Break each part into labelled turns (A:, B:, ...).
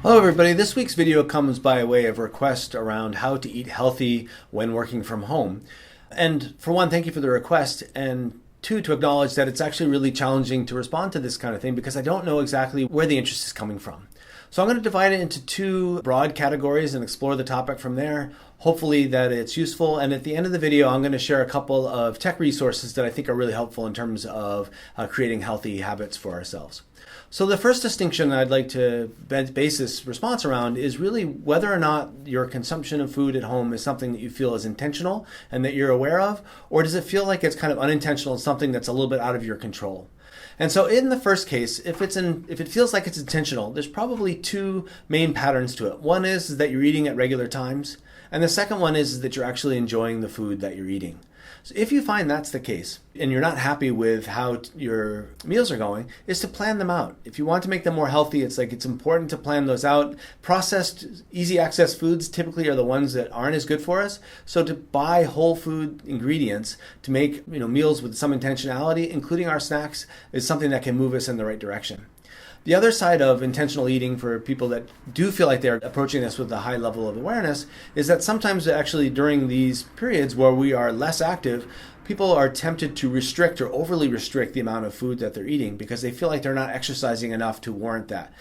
A: Hello everybody, this week's video comes by way of request around how to eat healthy when working from home. And for one, thank you for the request, and two, to acknowledge that it's actually really challenging to respond to this kind of thing because I don't know exactly where the interest is coming from. So I'm going to divide it into two broad categories and explore the topic from there. Hopefully that it's useful. And at the end of the video, I'm going to share a couple of tech resources that I think are really helpful in terms of creating healthy habits for ourselves. So the first distinction I'd like to base this response around is really whether or not your consumption of food at home is something that you feel is intentional and that you're aware of, or does it feel like it's kind of unintentional and something that's a little bit out of your control? And so in the first case, if it feels like it's intentional, there's probably two main patterns to it. One is that you're eating at regular times, and the second one is that you're actually enjoying the food that you're eating. So if you find that's the case, and you're not happy with how your meals are going, is to plan them out. If you want to make them more healthy, it's important to plan those out. Processed, easy access foods typically are the ones that aren't as good for us. So to buy whole food ingredients to make meals with some intentionality, including our snacks, is something that can move us in the right direction. The other side of intentional eating for people that do feel like they're approaching this with a high level of awareness is that sometimes actually during these periods where we are less active, people are tempted to restrict or overly restrict the amount of food that they're eating because they feel like they're not exercising enough to warrant that.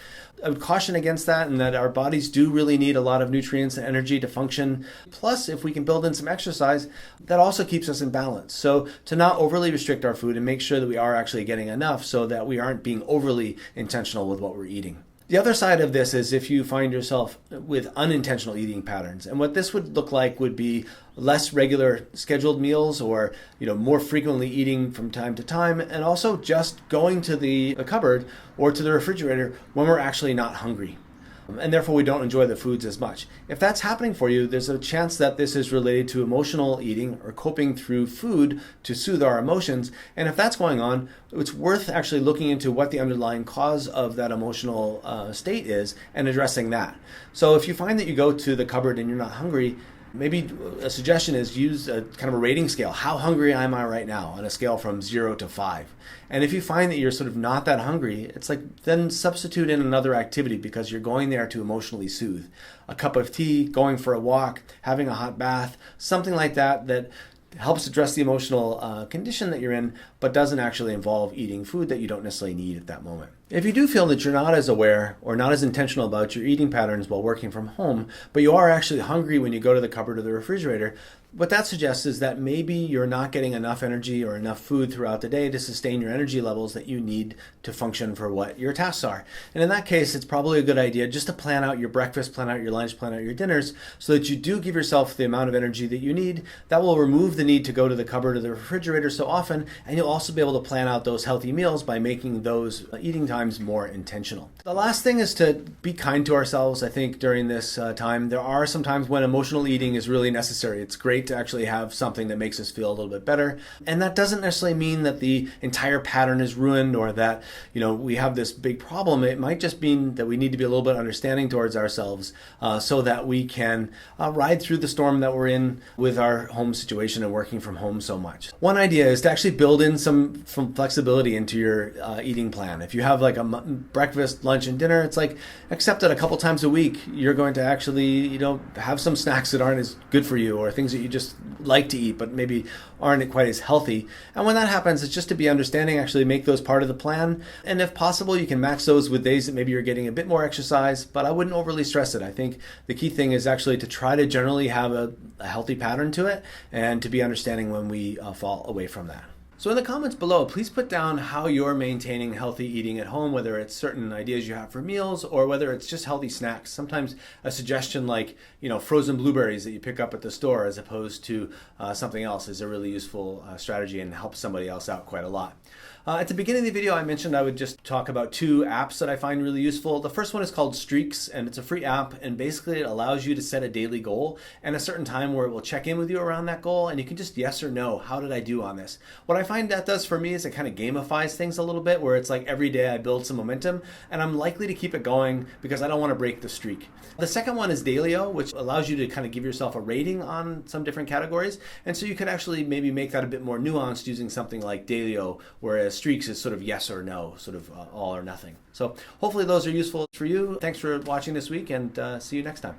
A: I would caution against that, and that our bodies do really need a lot of nutrients and energy to function. Plus, if we can build in some exercise, that also keeps us in balance. So to not overly restrict our food and make sure that we are actually getting enough so that we aren't being overly intentional with what we're eating. The other side of this is if you find yourself with unintentional eating patterns. And what this would look like would be less regular scheduled meals, or more frequently eating from time to time, and also just going to the cupboard or to the refrigerator when we're actually not hungry. And therefore we don't enjoy the foods as much. If that's happening for you, there's a chance that this is related to emotional eating or coping through food to soothe our emotions. And if that's going on, it's worth actually looking into what the underlying cause of that emotional state is and addressing that. So if you find that you go to the cupboard and you're not hungry, maybe a suggestion is use a kind of a rating scale. How hungry am I right now on a scale from 0 to 5? And if you find that you're sort of not that hungry, it's then substitute in another activity because you're going there to emotionally soothe. A cup of tea, going for a walk, having a hot bath, something like that helps address the emotional condition that you're in, but doesn't actually involve eating food that you don't necessarily need at that moment. If you do feel that you're not as aware or not as intentional about your eating patterns while working from home, but you are actually hungry when you go to the cupboard or the refrigerator, what that suggests is that maybe you're not getting enough energy or enough food throughout the day to sustain your energy levels that you need to function for what your tasks are. And in that case, it's probably a good idea just to plan out your breakfast, plan out your lunch, plan out your dinners so that you do give yourself the amount of energy that you need. That will remove the need to go to the cupboard or the refrigerator so often, and you'll also be able to plan out those healthy meals by making those eating times more intentional. The last thing is to be kind to ourselves, I think, during this time. There are some times when emotional eating is really necessary. It's great to actually have something that makes us feel a little bit better. And that doesn't necessarily mean that the entire pattern is ruined or that, we have this big problem. It might just mean that we need to be a little bit understanding towards ourselves so that we can ride through the storm that we're in with our home situation and working from home so much. One idea is to actually build in some flexibility into your eating plan. If you have like a breakfast, lunch, and dinner, it's accept that a couple times a week you're going to actually, have some snacks that aren't as good for you or things that you just like to eat but maybe aren't quite as healthy. And when that happens, it's just to be understanding, actually make those part of the plan. And if possible, you can match those with days that maybe you're getting a bit more exercise, but I wouldn't overly stress it. I think the key thing is actually to try to generally have a healthy pattern to it and to be understanding when we fall away from that. So in the comments below, please put down how you're maintaining healthy eating at home, whether it's certain ideas you have for meals or whether it's just healthy snacks. Sometimes a suggestion like, frozen blueberries that you pick up at the store as opposed to something else is a really useful strategy and helps somebody else out quite a lot. At the beginning of the video, I mentioned I would just talk about two apps that I find really useful. The first one is called Streaks, and it's a free app, and basically it allows you to set a daily goal and a certain time where it will check in with you around that goal, and you can just yes or no, how did I do on this? What I I find that does for me is it kind of gamifies things a little bit, where it's like every day I build some momentum and I'm likely to keep it going because I don't want to break the streak. The second one is Dailyo, which allows you to kind of give yourself a rating on some different categories. And so you could actually maybe make that a bit more nuanced using something like Dailyo, whereas streaks is sort of yes or no, sort of all or nothing. So hopefully those are useful for you. Thanks for watching this week, and see you next time.